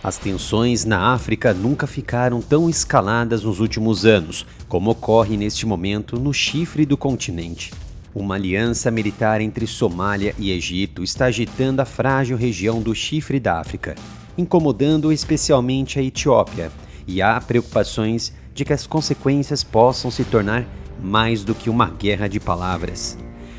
As tensões na África nunca ficaram tão escaladas nos últimos anos, como ocorre neste momento no chifre do continente. Uma aliança militar entre Somália e Egito está agitando a frágil região do chifre da África, incomodando especialmente a Etiópia, e há preocupações de que as consequências possam se tornar mais do que uma guerra de palavras.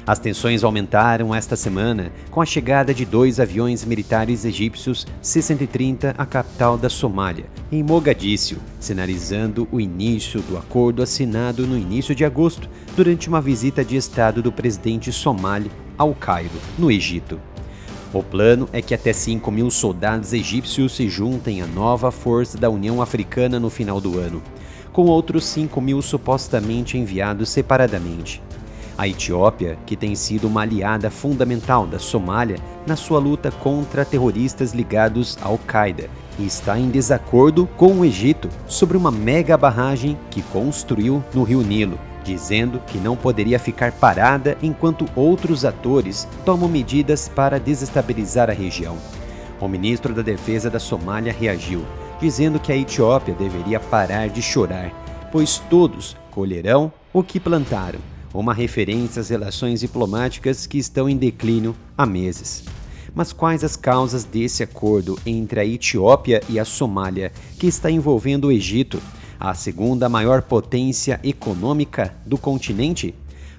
As tensões aumentaram esta semana com a chegada de 2 aviões militares egípcios C-130 à capital da Somália, em Mogadíscio, sinalizando o início do acordo assinado no início de agosto, durante uma visita de Estado do presidente somali ao Cairo, no Egito. O plano é que até 5.000 soldados egípcios se juntem à nova força da União Africana no final do ano, com outros 5.000 supostamente enviados separadamente. A Etiópia, que tem sido uma aliada fundamental da Somália na sua luta contra terroristas ligados à Al-Qaeda, está em desacordo com o Egito sobre uma mega barragem que construiu no Rio Nilo, dizendo que não poderia ficar parada enquanto outros atores tomam medidas para desestabilizar a região. O ministro da Defesa da Somália reagiu, dizendo que a Etiópia deveria parar de chorar, pois todos colherão o que plantaram, uma referência às relações diplomáticas que estão em declínio há meses. Mas quais as causas desse acordo entre a Etiópia e a Somália, que está envolvendo o Egito, a segunda maior potência econômica do continente?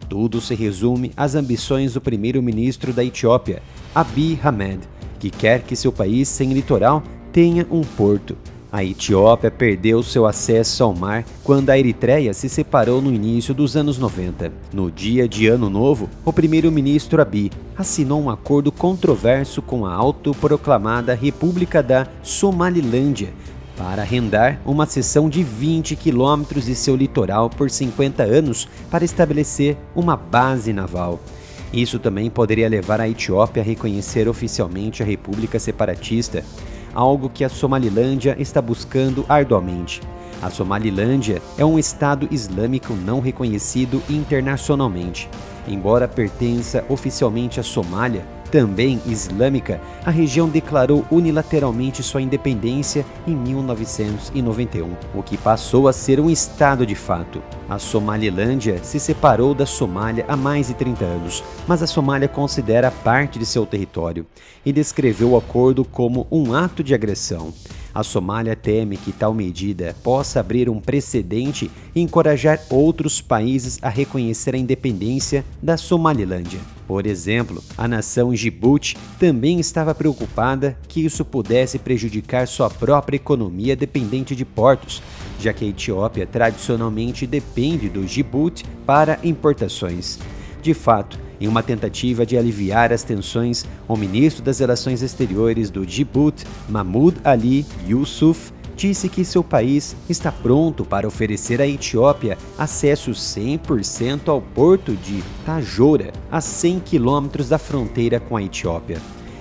Tudo se resume às ambições do primeiro-ministro da Etiópia, Abiy Ahmed, que quer que seu país sem litoral tenha um porto. A Etiópia perdeu seu acesso ao mar quando a Eritreia se separou no início dos anos 90. No dia de Ano Novo, o primeiro-ministro Abiy assinou um acordo controverso com a autoproclamada República da Somalilândia para arrendar uma seção de 20 quilômetros de seu litoral por 50 anos para estabelecer uma base naval. Isso também poderia levar a Etiópia a reconhecer oficialmente a República Separatista, algo que a Somalilândia está buscando arduamente. A Somalilândia é um Estado islâmico não reconhecido internacionalmente. Embora pertença oficialmente à Somália, também islâmica, a região declarou unilateralmente sua independência em 1991, o que passou a ser um Estado de fato. A Somalilândia se separou da Somália há mais de 30 anos, mas a Somália considera parte de seu território e descreveu o acordo como um ato de agressão. A Somália teme que tal medida possa abrir um precedente e encorajar outros países a reconhecer a independência da Somalilândia. Por exemplo, a nação Djibouti também estava preocupada que isso pudesse prejudicar sua própria economia dependente de portos, já que a Etiópia tradicionalmente depende do Djibouti para importações. De fato, em uma tentativa de aliviar as tensões, o ministro das Relações Exteriores do Djibouti, Mahmoud Ali Yusuf, disse que seu país está pronto para oferecer à Etiópia acesso 100% ao porto de Tajoura, a 100 quilômetros da fronteira com a Etiópia.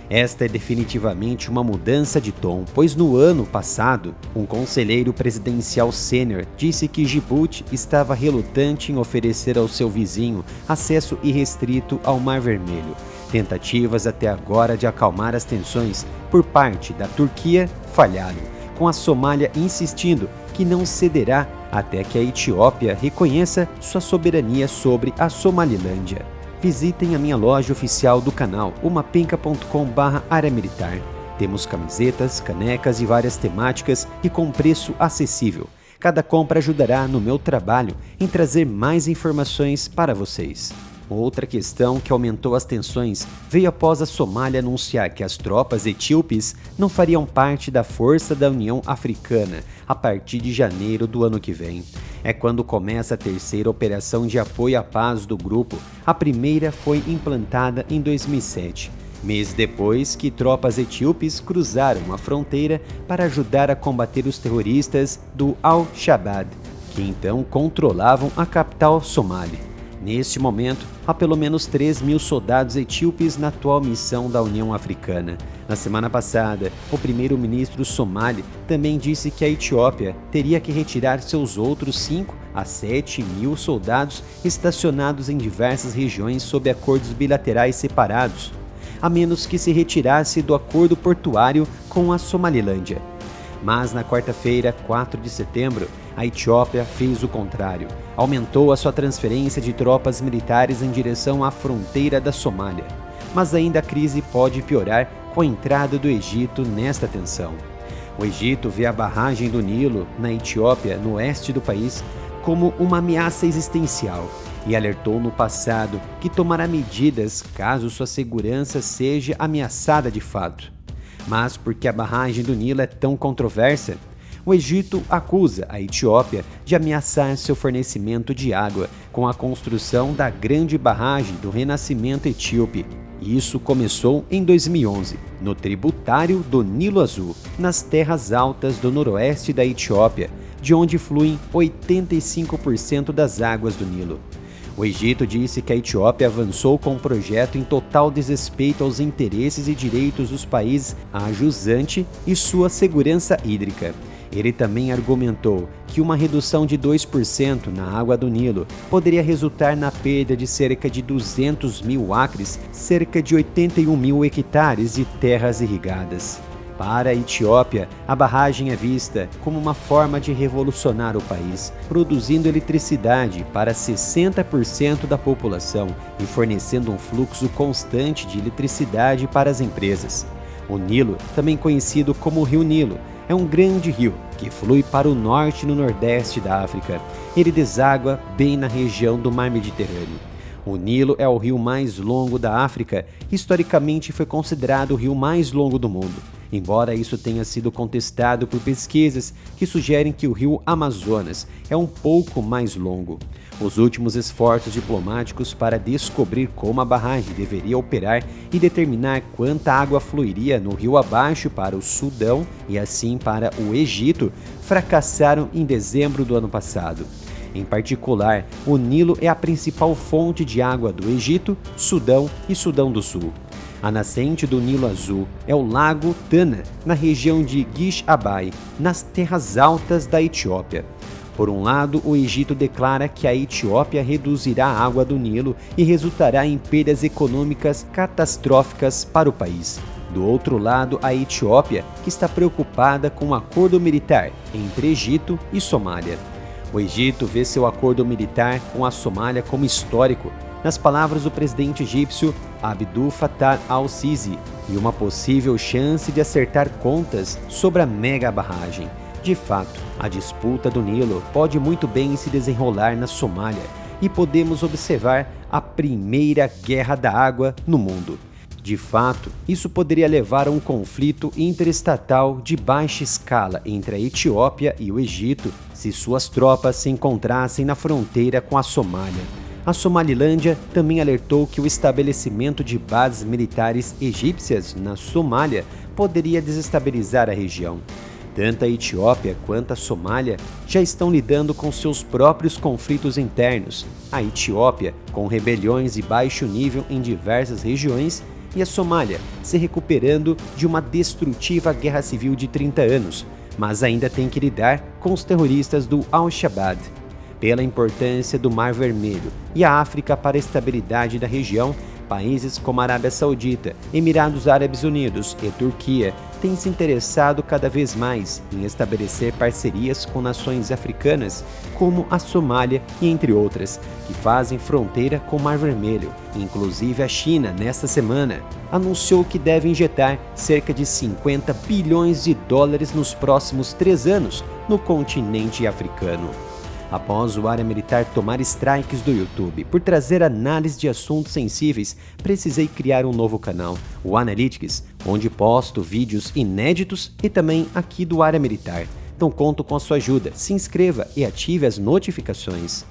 Esta é definitivamente uma mudança de tom, pois no ano passado, um conselheiro presidencial sênior disse que Djibouti estava relutante em oferecer ao seu vizinho acesso irrestrito ao Mar Vermelho. Tentativas até agora de acalmar as tensões por parte da Turquia falharam, com a Somália insistindo que não cederá até que a Etiópia reconheça sua soberania sobre a Somalilândia. Visitem a minha loja oficial do canal, umapenca.com/área militar. Temos camisetas, canecas e várias temáticas e com preço acessível. Cada compra ajudará no meu trabalho em trazer mais informações para vocês. Outra questão que aumentou as tensões veio após a Somália anunciar que as tropas etíopes não fariam parte da Força da União Africana a partir de janeiro do ano que vem. É quando começa a terceira operação de apoio à paz do grupo. A primeira foi implantada em 2007, mês depois que tropas etíopes cruzaram a fronteira para ajudar a combater os terroristas do Al-Shabaab, que então controlavam a capital somali. Neste momento, há pelo menos 3.000 soldados etíopes na atual missão da União Africana. Na semana passada, o primeiro-ministro somali também disse que a Etiópia teria que retirar seus outros 5 a 7 mil soldados estacionados em diversas regiões sob acordos bilaterais separados, a menos que se retirasse do acordo portuário com a Somalilândia. Mas na quarta-feira, 4 de setembro, a Etiópia fez o contrário. Aumentou a sua transferência de tropas militares em direção à fronteira da Somália. Mas ainda a crise pode piorar com a entrada do Egito nesta tensão. O Egito vê a barragem do Nilo, na Etiópia, no oeste do país, como uma ameaça existencial e alertou no passado que tomará medidas caso sua segurança seja ameaçada de fato. Mas porque a barragem do Nilo é tão controversa, o Egito acusa a Etiópia de ameaçar seu fornecimento de água com a construção da grande barragem do Renascimento Etíope. Isso começou em 2011, no tributário do Nilo Azul, nas terras altas do noroeste da Etiópia, de onde fluem 85% das águas do Nilo. O Egito disse que a Etiópia avançou com o projeto em total desrespeito aos interesses e direitos dos países a jusante e sua segurança hídrica. Ele também argumentou que uma redução de 2% na água do Nilo poderia resultar na perda de cerca de 200 mil acres, cerca de 81 mil hectares de terras irrigadas. Para a Etiópia, a barragem é vista como uma forma de revolucionar o país, produzindo eletricidade para 60% da população e fornecendo um fluxo constante de eletricidade para as empresas. O Nilo, também conhecido como Rio Nilo, é um grande rio que flui para o norte e no nordeste da África. Ele deságua bem na região do Mar Mediterrâneo. O Nilo é o rio mais longo da África. Historicamente foi considerado o rio mais longo do mundo, embora isso tenha sido contestado por pesquisas que sugerem que o rio Amazonas é um pouco mais longo. Os últimos esforços diplomáticos para descobrir como a barragem deveria operar e determinar quanta água fluiria no rio abaixo para o Sudão e assim para o Egito fracassaram em dezembro do ano passado. Em particular, o Nilo é a principal fonte de água do Egito, Sudão e Sudão do Sul. A nascente do Nilo Azul é o Lago Tana, na região de Gish-Abai, nas terras altas da Etiópia. Por um lado, o Egito declara que a Etiópia reduzirá a água do Nilo e resultará em perdas econômicas catastróficas para o país. Do outro lado, a Etiópia, que está preocupada com um acordo militar entre Egito e Somália. O Egito vê seu acordo militar com a Somália como histórico, nas palavras do presidente egípcio Abdel Fattah al-Sisi, e uma possível chance de acertar contas sobre a mega barragem. De fato, a disputa do Nilo pode muito bem se desenrolar na Somália e podemos observar a primeira guerra da água no mundo. De fato, isso poderia levar a um conflito interestatal de baixa escala entre a Etiópia e o Egito se suas tropas se encontrassem na fronteira com a Somália. A Somalilândia também alertou que o estabelecimento de bases militares egípcias na Somália poderia desestabilizar a região. Tanto a Etiópia quanto a Somália já estão lidando com seus próprios conflitos internos. A Etiópia, com rebeliões e baixo nível em diversas regiões, e a Somália se recuperando de uma destrutiva guerra civil de 30 anos, mas ainda tem que lidar com os terroristas do Al-Shabaab. Pela importância do Mar Vermelho e a África para a estabilidade da região, países como a Arábia Saudita, Emirados Árabes Unidos e Turquia têm se interessado cada vez mais em estabelecer parcerias com nações africanas, como a Somália e entre outras, que fazem fronteira com o Mar Vermelho. Inclusive a China, nesta semana, anunciou que deve injetar cerca de 50 bilhões de dólares nos próximos 3 anos no continente africano. Após o Área Militar tomar strikes do YouTube por trazer análise de assuntos sensíveis, precisei criar um novo canal, o Analytics, onde posto vídeos inéditos e também aqui do Área Militar. Então conto com a sua ajuda, se inscreva e ative as notificações.